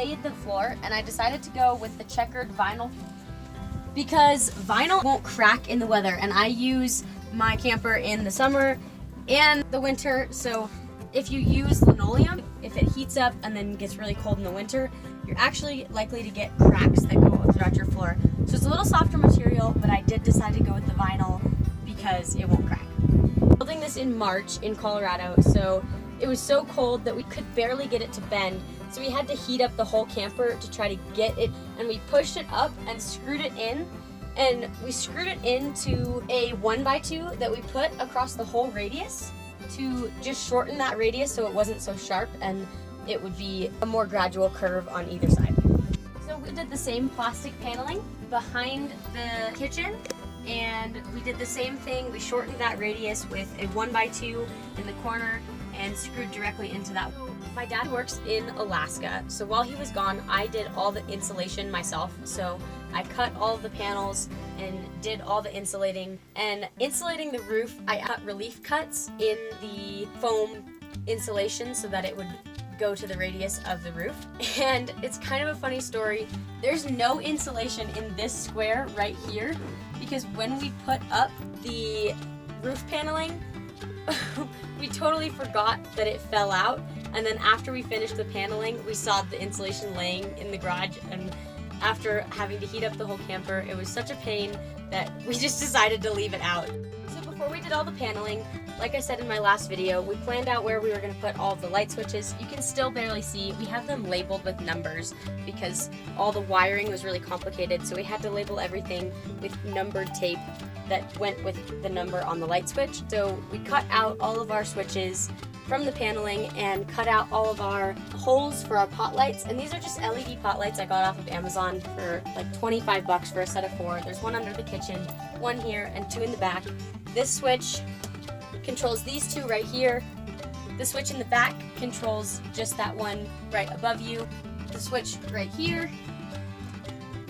made the floor, and I decided to go with the checkered vinyl because vinyl won't crack in the weather, and I use my camper in the summer and the winter, so if you use linoleum, if it heats up and then gets really cold in the winter, you're actually likely to get cracks that go throughout your floor. So it's a little softer material, but I did decide to go with the vinyl because it won't crack. Building this in March in Colorado, so it was so cold that we could barely get it to bend. So we had to heat up the whole camper to try to get it, and we pushed it up and screwed it in. And we screwed it into a 1x2 that we put across the whole radius to just shorten that radius so it wasn't so sharp and it would be a more gradual curve on either side. So we did the same plastic paneling behind the kitchen, and we did the same thing. We shortened that radius with a 1x2 in the corner and screwed directly into that. My dad works in Alaska, so while he was gone, I did all the insulation myself. So I cut all of the panels and did all the insulating. And insulating the roof, I cut relief cuts in the foam insulation so that it would go to the radius of the roof. And it's kind of a funny story. There's no insulation in this square right here because when we put up the roof paneling, we totally forgot that it fell out, and then after we finished the paneling, we saw the insulation laying in the garage, and after having to heat up the whole camper, it was such a pain that we just decided to leave it out. So before we did all the paneling, like I said in my last video, we planned out where we were going to put all of the light switches. You can still barely see. We have them labeled with numbers because all the wiring was really complicated, so we had to label everything with numbered tape that went with the number on the light switch. So we cut out all of our switches from the paneling and cut out all of our holes for our pot lights. And these are just LED pot lights I got off of Amazon for like 25 bucks for a set of 4. There's one under the kitchen, one here, and 2 in the back. This switch controls these 2 right here. The switch in the back controls just that one right above you. The switch right here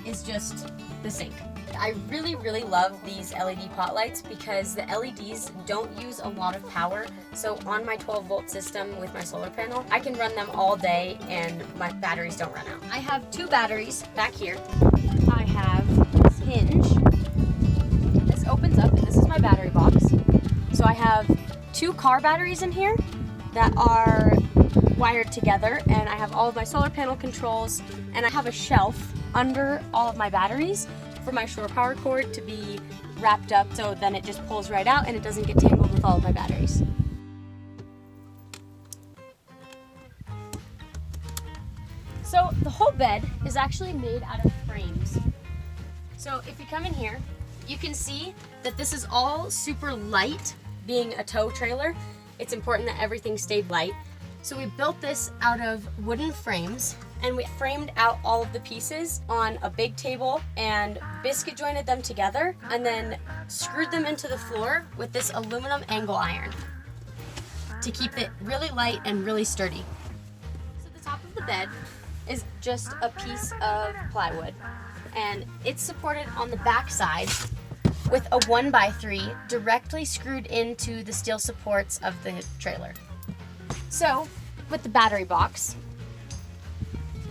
is just the sink. I really, really love these LED pot lights because the LEDs don't use a lot of power. So on my 12-volt system with my solar panel, I can run them all day and my batteries don't run out. I have 2 batteries back here. I have this hinge. This opens up and this is my battery box. So I have 2 car batteries in here that are wired together, and I have all of my solar panel controls, and I have a shelf under all of my batteries for my shore power cord to be wrapped up so then it just pulls right out and it doesn't get tangled with all of my batteries. So the whole bed is actually made out of frames. So if you come in here, you can see that this is all super light. Being a tow trailer, it's important that everything stayed light. So we built this out of wooden frames, and we framed out all of the pieces on a big table and biscuit jointed them together and then screwed them into the floor with this aluminum angle iron to keep it really light and really sturdy. So the top of the bed is just a piece of plywood, and it's supported on the back side with a 1x3 directly screwed into the steel supports of the trailer. So, with the battery box,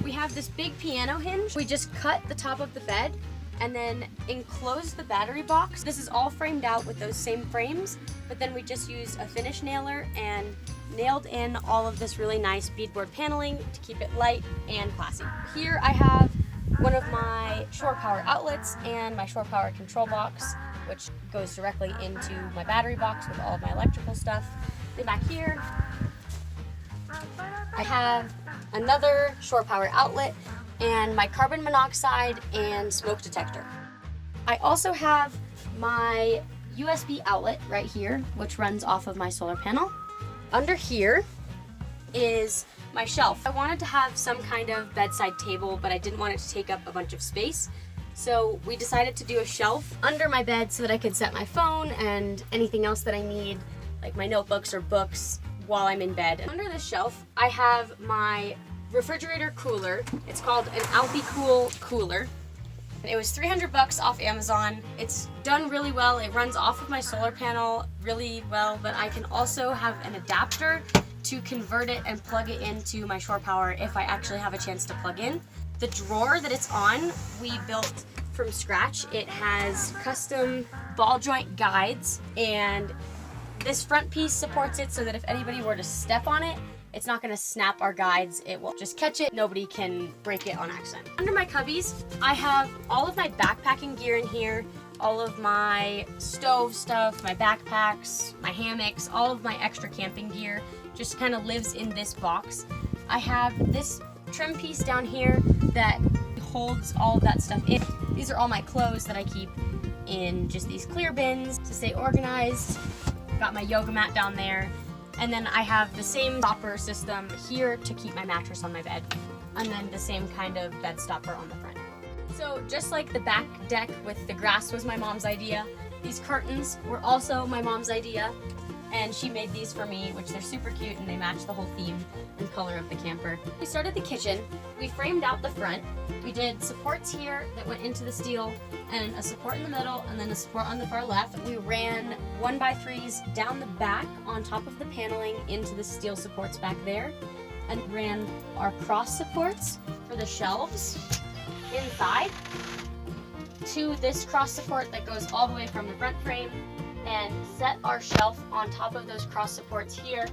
we have this big piano hinge. We just cut the top of the bed and then enclose the battery box. This is all framed out with those same frames, but then we just used a finish nailer and nailed in all of this really nice beadboard paneling to keep it light and classy. Here I have one of my shore power outlets and my shore power control box, which goes directly into my battery box with all of my electrical stuff. Then back here, I have another shore power outlet and my carbon monoxide and smoke detector. I also have my USB outlet right here, which runs off of my solar panel. Under here is my shelf. I wanted to have some kind of bedside table, but I didn't want it to take up a bunch of space. So we decided to do a shelf under my bed so that I could set my phone and anything else that I need, like my notebooks or books, while I'm in bed. Under this shelf, I have my refrigerator cooler. It's called an AlpiCool cooler. It was 300 bucks off Amazon. It's done really well. It runs off of my solar panel really well, but I can also have an adapter to convert it and plug it into my shore power if I actually have a chance to plug in. The drawer that it's on, we built from scratch. It has custom ball joint guides, and this front piece supports it so that if anybody were to step on it, it's not gonna snap our guides. It will just catch it. Nobody can break it on accident. Under my cubbies, I have all of my backpacking gear in here, all of my stove stuff, my backpacks, my hammocks, all of my extra camping gear just kind of lives in this box. I have this trim piece down here that holds all of that stuff in. These are all my clothes that I keep in just these clear bins to stay organized. Got my yoga mat down there. And then I have the same stopper system here to keep my mattress on my bed. And then the same kind of bed stopper on the front. So just like the back deck with the grass was my mom's idea, these curtains were also my mom's idea. And she made these for me, which they're super cute and they match the whole theme and color of the camper. We started the kitchen. We framed out the front. We did supports here that went into the steel and a support in the middle and then a support on the far left. We ran 1x3s down the back on top of the paneling into the steel supports back there and ran our cross supports for the shelves inside to this cross support that goes all the way from the front frame, and set our shelf on top of those cross supports here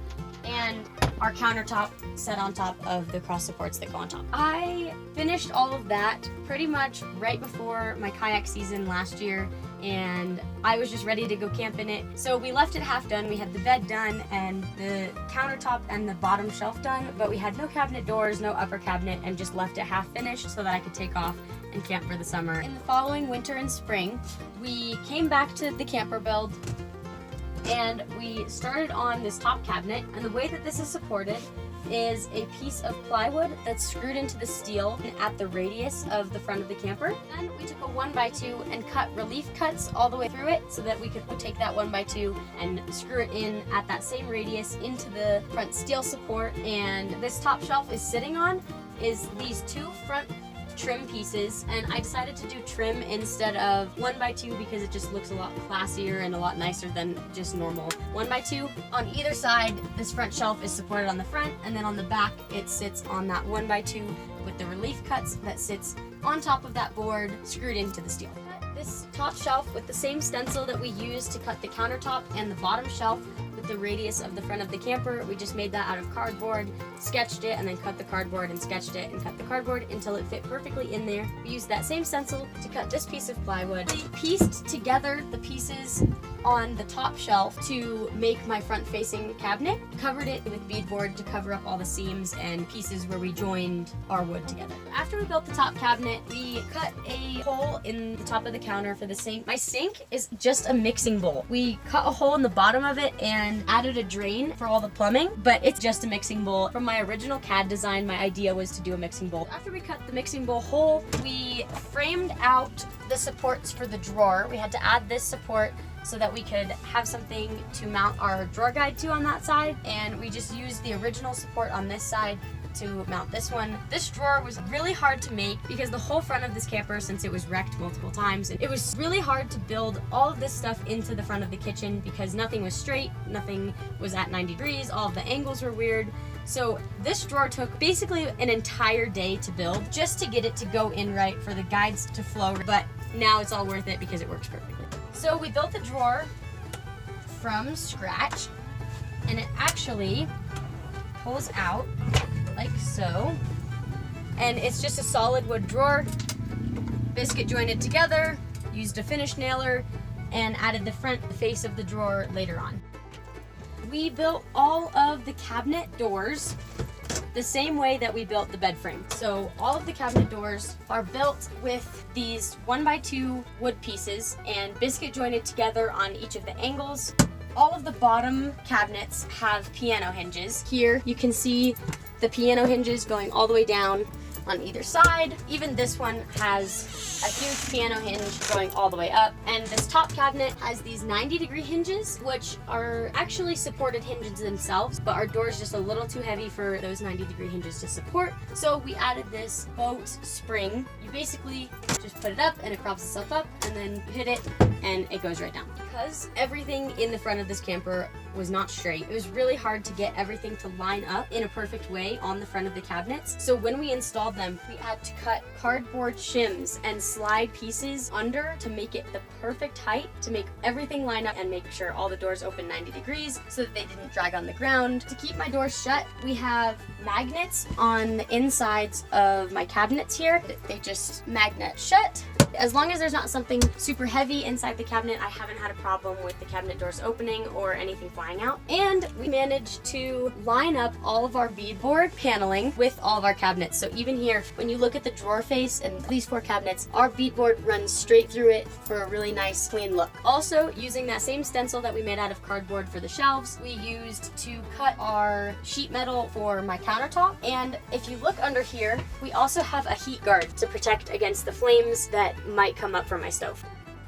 and our countertop set on top of the cross supports that go on top. I finished all of that pretty much right before my kayak season last year, and I was just ready to go camp in it. So we left it half done. We had the bed done and the countertop and the bottom shelf done, but we had no cabinet doors, no upper cabinet, and just left it half finished so that I could take off and camp for the summer. In the following winter and spring, we came back to the camper build and we started on this top cabinet, and the way that this is supported is a piece of plywood that's screwed into the steel at the radius of the front of the camper. Then we took a 1x2 and cut relief cuts all the way through it so that we could take that 1x2 and screw it in at that same radius into the front steel support. And this top shelf is sitting on is these two front trim pieces, and I decided to do trim instead of 1x2 because it just looks a lot classier and a lot nicer than just normal 1x2. On either side, this front shelf is supported on the front, and then on the back it sits on that 1x2 with the relief cuts that sits on top of that board screwed into the steel. This top shelf with the same stencil that we used to cut the countertop and the bottom shelf with the radius of the front of the camper, we just made that out of cardboard, sketched it, and then cut the cardboard and sketched it and cut the cardboard until it fit perfectly in there. We used that same stencil to cut this piece of plywood. We pieced together the pieces on the top shelf to make my front-facing cabinet, covered it with beadboard to cover up all the seams and pieces where we joined our wood together. After we built the top cabinet, we cut a hole in the top of the counter for the sink. My sink is just a mixing bowl. We cut a hole in the bottom of it and added a drain for all the plumbing, but it's just a mixing bowl. From my original CAD design, my idea was to do a mixing bowl. After we cut the mixing bowl hole, we framed out the supports for the drawer. We had to add this support so that we could have something to mount our drawer guide to on that side, and we just used the original support on this side to mount this one. This drawer was really hard to make because the whole front of this camper, since it was wrecked multiple times, it was really hard to build all of this stuff into the front of the kitchen because nothing was straight, nothing was at 90 degrees, all of the angles were weird. So this drawer took basically an entire day to build just to get it to go in right for the guides to flow, but now it's all worth it because it works perfectly. So we built the drawer from scratch, and it actually pulls out like so, and it's just a solid wood drawer, biscuit jointed together, used a finish nailer, and added the front face of the drawer later on. We built all of the cabinet doors the same way that we built the bed frame. So all of the cabinet doors are built with these 1x2 wood pieces and biscuit jointed together on each of the angles. All of the bottom cabinets have piano hinges. Here you can see the piano hinges going all the way down on either side. Even this one has a huge piano hinge going all the way up. And this top cabinet has these 90-degree hinges, which are actually supported hinges themselves, but our door is just a little too heavy for those 90-degree hinges to support. So we added this boat spring. You basically just put it up and it props itself up, and then you hit it and it goes right down. Because everything in the front of this camper was not straight, it was really hard to get everything to line up in a perfect way on the front of the cabinets. So when we installed them, we had to cut cardboard shims and slide pieces under to make it the perfect height to make everything line up and make sure all the doors open 90 degrees so that they didn't drag on the ground. To keep my doors shut, we have magnets on the insides of my cabinets here. They just magnet shut. As long as there's not something super heavy inside the cabinet, I haven't had a problem with the cabinet doors opening or anything flying out. And we managed to line up all of our beadboard paneling with all of our cabinets. So even here, when you look at the drawer face and these 4 cabinets, our beadboard runs straight through it for a really nice clean look. Also, using that same stencil that we made out of cardboard for the shelves, we used to cut our sheet metal for my countertop. And if you look under here, we also have a heat guard to protect against the flames that might come up from my stove.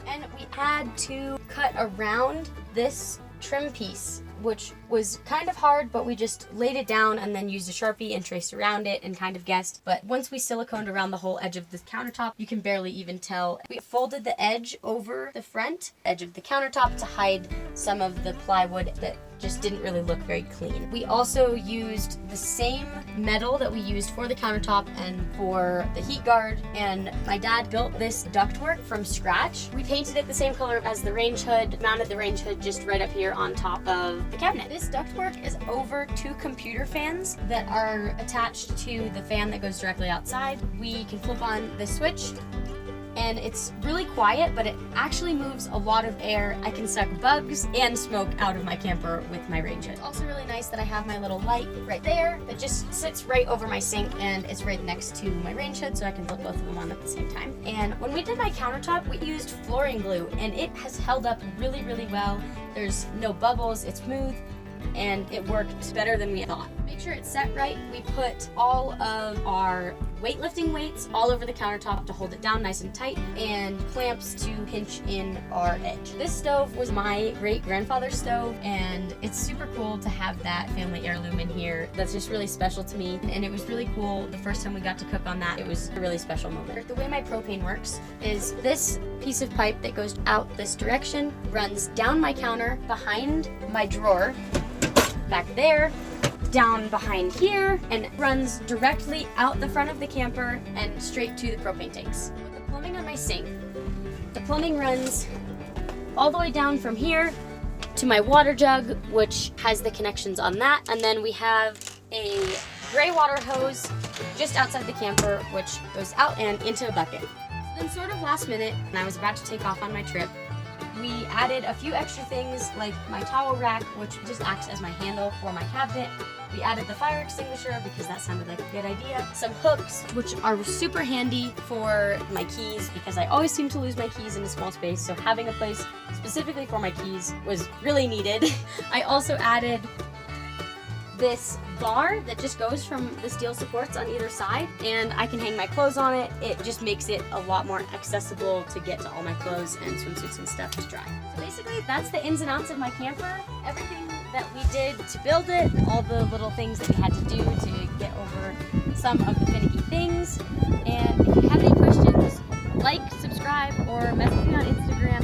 And we had to cut around this trim piece, which was kind of hard, but we just laid it down and then used a Sharpie and traced around it and kind of guessed. But once we siliconed around the whole edge of the countertop, you can barely even tell. We folded the edge over the front edge of the countertop to hide some of the plywood that just didn't really look very clean. We also used the same metal that we used for the countertop and for the heat guard, and my dad built this ductwork from scratch. We painted it the same color as the range hood, mounted the range hood just right up here on top of the cabinet. This ductwork is over 2 computer fans that are attached to the fan that goes directly outside. We can flip on the switch and it's really quiet, but it actually moves a lot of air. I can suck bugs and smoke out of my camper with my range hood. It's also really nice that I have my little light right there that just sits right over my sink and it's right next to my range hood, so I can put both of them on at the same time. And when we did my countertop, we used flooring glue and it has held up really, really well. There's no bubbles, it's smooth, and it worked better than we thought. Make sure it's set right. We put all of our weightlifting weights all over the countertop to hold it down nice and tight, and clamps to pinch in our edge. This stove was my great-grandfather's stove, and it's super cool to have that family heirloom in here. That's just really special to me, and it was really cool the first time we got to cook on that. It was a really special moment. The way my propane works is this piece of pipe that goes out this direction runs down my counter, behind my drawer, back there, down behind here, and runs directly out the front of the camper and straight to the propane tanks. With the plumbing on my sink, the plumbing runs all the way down from here to my water jug, which has the connections on that, and then we have a gray water hose just outside the camper, which goes out and into a bucket. Then sort of last minute, when I was about to take off on my trip, we added a few extra things like my towel rack, which just acts as my handle for my cabinet. We added the fire extinguisher because that sounded like a good idea. Some hooks, which are super handy for my keys because I always seem to lose my keys in a small space, so having a place specifically for my keys was really needed. I also added this bar that just goes from the steel supports on either side, and I can hang my clothes on it. It just makes it a lot more accessible to get to all my clothes and swimsuits and stuff to dry. So basically that's the ins and outs of my camper. Everything that we did to build it, all the little things that we had to do to get over some of the finicky things. And if you have any questions, like, subscribe, or message me on Instagram